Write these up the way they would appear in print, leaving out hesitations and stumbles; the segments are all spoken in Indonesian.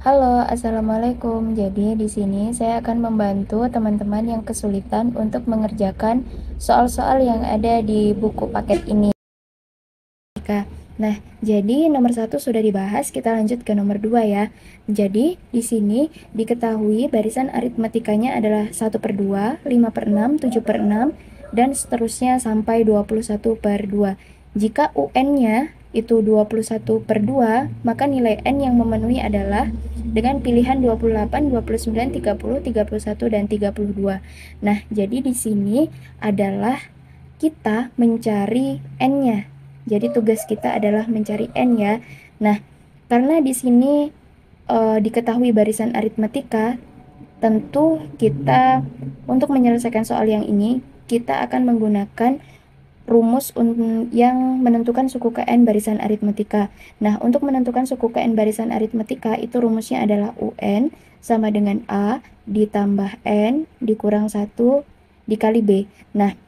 Halo, assalamualaikum. Jadi, di sini saya akan membantu teman-teman yang kesulitan untuk mengerjakan soal-soal yang ada di buku paket ini. Nah, jadi nomor satu sudah dibahas, kita lanjut ke nomor 2 ya. Jadi, di sini diketahui barisan aritmetikanya adalah 1/2, 5/6, 7/6, dan seterusnya sampai 21/2. Jika UN-nya itu 21/2, maka nilai N yang memenuhi adalah dengan pilihan 28, 29, 30, 31, dan 32. Nah, jadi di sini adalah kita mencari N-nya. Jadi tugas kita adalah mencari N ya. Nah, karena di sini diketahui barisan aritmetika, tentu kita untuk menyelesaikan soal yang ini, kita akan menggunakan rumus yang menentukan suku KN barisan aritmetika. Nah, untuk menentukan suku KN barisan aritmetika, itu rumusnya adalah UN sama dengan A ditambah N dikurang 1 dikali B. Nah,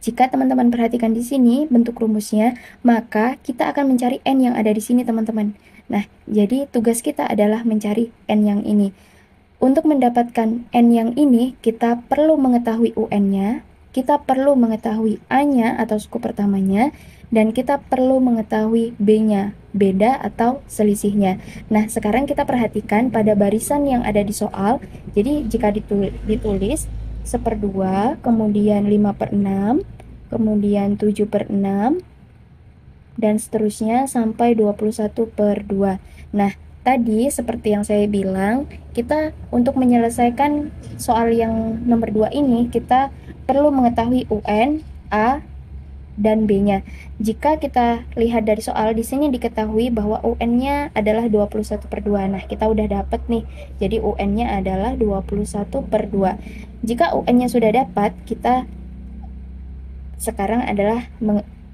jika teman-teman perhatikan di sini bentuk rumusnya, maka kita akan mencari N yang ada di sini, teman-teman. Nah, jadi tugas kita adalah mencari N yang ini. Untuk mendapatkan N yang ini, kita perlu mengetahui UN-nya, kita perlu mengetahui A-nya atau suku pertamanya, dan kita perlu mengetahui B-nya, beda atau selisihnya. Nah, sekarang kita perhatikan pada barisan yang ada di soal. Jadi, jika ditulis 1/2, kemudian 5/6, kemudian 7/6, dan seterusnya sampai 21/2. Nah, tadi seperti yang saya bilang, kita untuk menyelesaikan soal yang nomor 2 ini, kita perlu mengetahui UN, A, dan B-nya. Jika kita lihat dari soal, di sini diketahui bahwa UN-nya adalah 21/2. Nah, kita udah dapat nih. Jadi UN-nya adalah 21/2. Jika UN-nya sudah dapat, kita sekarang adalah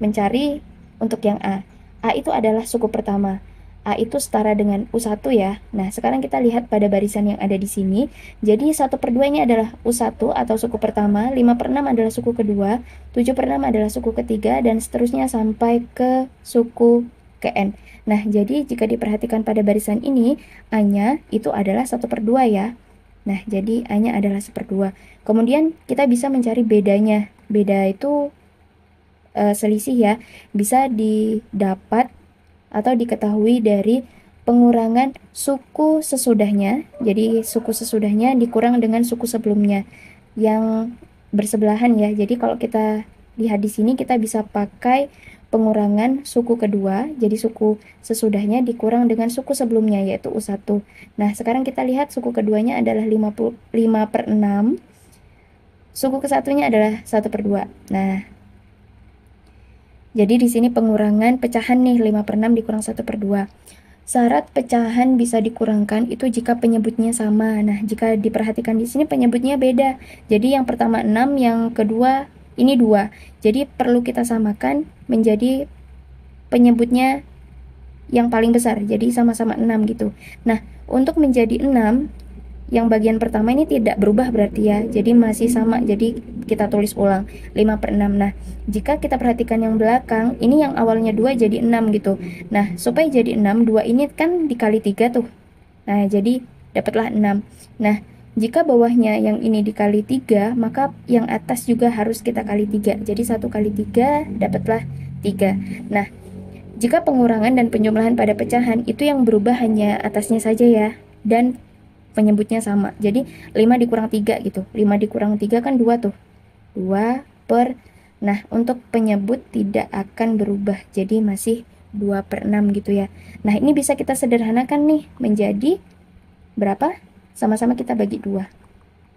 mencari untuk yang A. A itu adalah suku pertama. A itu setara dengan U1 ya. Nah, sekarang kita lihat pada barisan yang ada di sini. Jadi 1/2 ini adalah U1 atau suku pertama, 5/6 adalah suku kedua, 7/6 adalah suku ketiga, dan seterusnya sampai ke suku KN. Nah, jadi jika diperhatikan pada barisan ini, A-nya itu adalah 1/2 ya. Nah, jadi A-nya adalah 1/2. Kemudian kita bisa mencari bedanya. Beda itu selisih ya, bisa didapat atau diketahui dari pengurangan suku sesudahnya. Jadi suku sesudahnya dikurang dengan suku sebelumnya yang bersebelahan ya. Jadi kalau kita lihat di sini, kita bisa pakai pengurangan suku kedua. Jadi suku sesudahnya dikurang dengan suku sebelumnya, yaitu U1. Nah, sekarang kita lihat suku keduanya adalah 5/6. Suku kesatunya adalah 1/2. Nah, jadi di sini pengurangan pecahan nih, 5/6 dikurang 1/2. Syarat pecahan bisa dikurangkan itu jika penyebutnya sama. Nah, jika diperhatikan di sini penyebutnya beda. Jadi yang pertama 6, yang kedua ini 2. Jadi perlu kita samakan menjadi penyebutnya yang paling besar. Jadi sama-sama 6 gitu. Nah, untuk menjadi 6, yang bagian pertama ini tidak berubah berarti ya, jadi masih sama, jadi kita tulis ulang 5/6. Nah, jika kita perhatikan yang belakang, ini yang awalnya 2 jadi 6 gitu. Nah, supaya jadi 6, 2 ini kan dikali 3 tuh. Nah, jadi dapatlah 6. Nah, jika bawahnya yang ini dikali 3, maka yang atas juga harus kita kali 3. Jadi 1 kali 3 dapatlah 3. Nah, jika pengurangan dan penjumlahan pada pecahan itu yang berubah hanya atasnya saja ya, dan penyebutnya sama. Jadi 5 dikurang 3 gitu. 5 dikurang 3 kan 2 tuh. 2 per. Nah, untuk penyebut tidak akan berubah. Jadi masih 2/6 gitu ya. Nah, ini bisa kita sederhanakan nih menjadi berapa? Sama-sama kita bagi 2.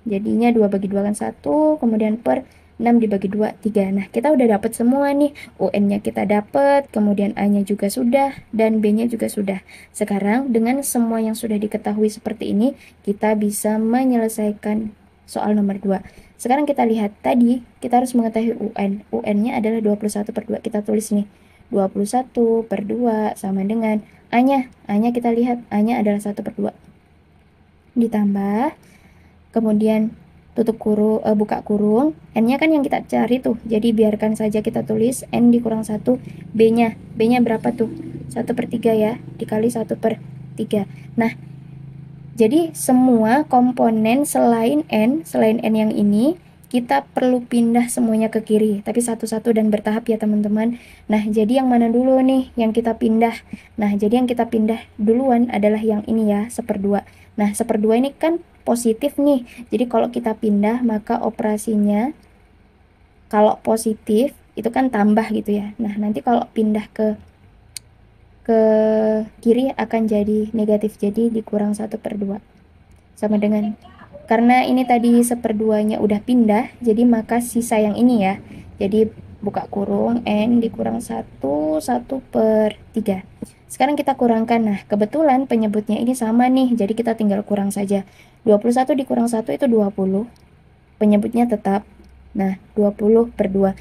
Jadinya 2 bagi 2 kan 1, kemudian per 6 dibagi 2, 3. Nah, kita udah dapat semua nih. UN-nya kita dapat, kemudian A-nya juga sudah, dan B-nya juga sudah. Sekarang, dengan semua yang sudah diketahui seperti ini, kita bisa menyelesaikan soal nomor 2. Sekarang kita lihat, tadi kita harus mengetahui UN. UN-nya adalah 21/2. Kita tulis nih, 21/2 sama dengan A-nya. A-nya kita lihat, A-nya adalah 1/2. Ditambah, kemudian tutup kurung, buka kurung, N-nya kan yang kita cari tuh, jadi biarkan saja kita tulis N dikurang 1, B-nya berapa tuh? 1/3 ya, dikali 1/3. Nah, Jadi semua komponen selain N yang ini, kita perlu pindah semuanya ke kiri, tapi satu-satu dan bertahap ya teman-teman. Nah, jadi yang mana dulu nih yang kita pindah? Nah, jadi yang kita pindah duluan adalah yang ini ya, 1/2. Nah, 1/2 ini kan positif nih. Jadi kalau kita pindah, maka operasinya kalau positif itu kan tambah gitu ya. Nah, nanti kalau pindah ke kiri akan jadi negatif, jadi dikurang 1/2 sama dengan, karena ini tadi 1/2-nya udah pindah, jadi maka sisa yang ini ya, jadi buka kurung N dikurang 1/3. Sekarang kita kurangkan. Nah, kebetulan penyebutnya ini sama nih, jadi kita tinggal kurang saja. 21 dikurang 1 itu 20, penyebutnya tetap. Nah, 20/2.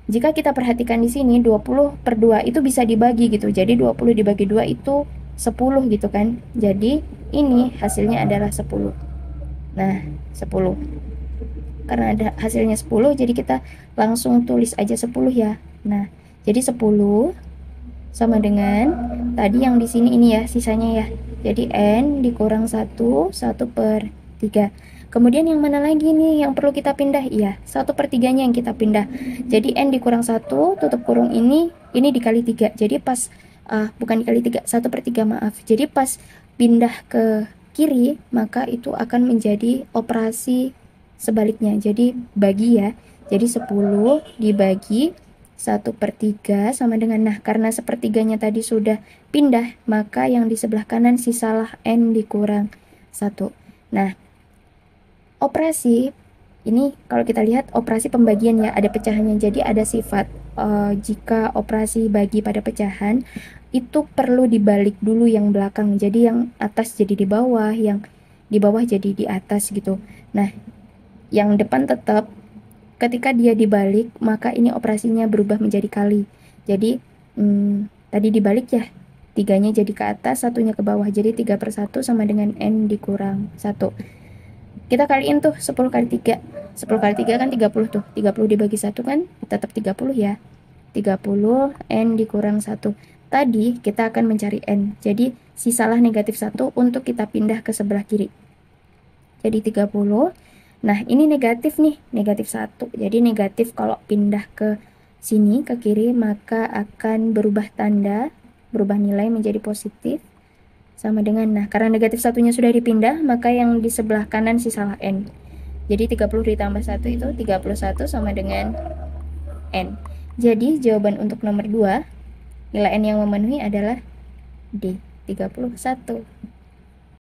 Jika kita perhatikan di sini 20/2 itu bisa dibagi gitu. Jadi 20 dibagi 2 itu 10 gitu kan. Jadi ini hasilnya adalah 10. Nah, 10. Karena ada hasilnya 10, jadi kita langsung tulis aja 10 ya. Nah, jadi 10 sama dengan tadi yang di sini ini ya, sisanya ya. Jadi N dikurang 1/3. Kemudian yang mana lagi nih yang perlu kita pindah? Iya, 1/3-nya yang kita pindah. Jadi N dikurang 1, tutup kurung ini dikali 3. Jadi pas, bukan dikali 3, 1/3 maaf. Jadi pas pindah ke kiri, maka itu akan menjadi operasi sebaliknya. Jadi bagi ya. Jadi 10 dibagi 1/3 sama dengan, nah karena 1/3-nya tadi sudah pindah, maka yang di sebelah kanan sisalah N dikurang 1. Nah, operasi ini kalau kita lihat operasi pembagian ya, ada pecahannya. Jadi ada sifat jika operasi bagi pada pecahan itu perlu dibalik dulu yang belakang. Jadi yang atas jadi di bawah, yang di bawah jadi di atas gitu. Nah, yang depan tetap, ketika dia dibalik maka ini operasinya berubah menjadi kali. Jadi tadi dibalik ya, 3-nya jadi ke atas, 1-nya ke bawah. Jadi 3/1 sama dengan N dikurang 1. Kita kaliin tuh 10 kali 3. 10 kali 3 kan 30 tuh. 30 dibagi 1 kan tetap 30 ya. 30 N dikurang 1. Tadi kita akan mencari N. Jadi sisalah negatif 1 untuk kita pindah ke sebelah kiri. Jadi 30. Nah, ini negatif nih, negatif 1. Jadi negatif kalau pindah ke sini, ke kiri, maka akan berubah tanda, berubah nilai menjadi positif. Sama dengan, nah karena negatif 1-nya sudah dipindah, maka yang di sebelah kanan sisalah N. Jadi 30 ditambah 1 itu 31 sama dengan N. Jadi jawaban untuk nomor 2, nilai N yang memenuhi adalah D, 31.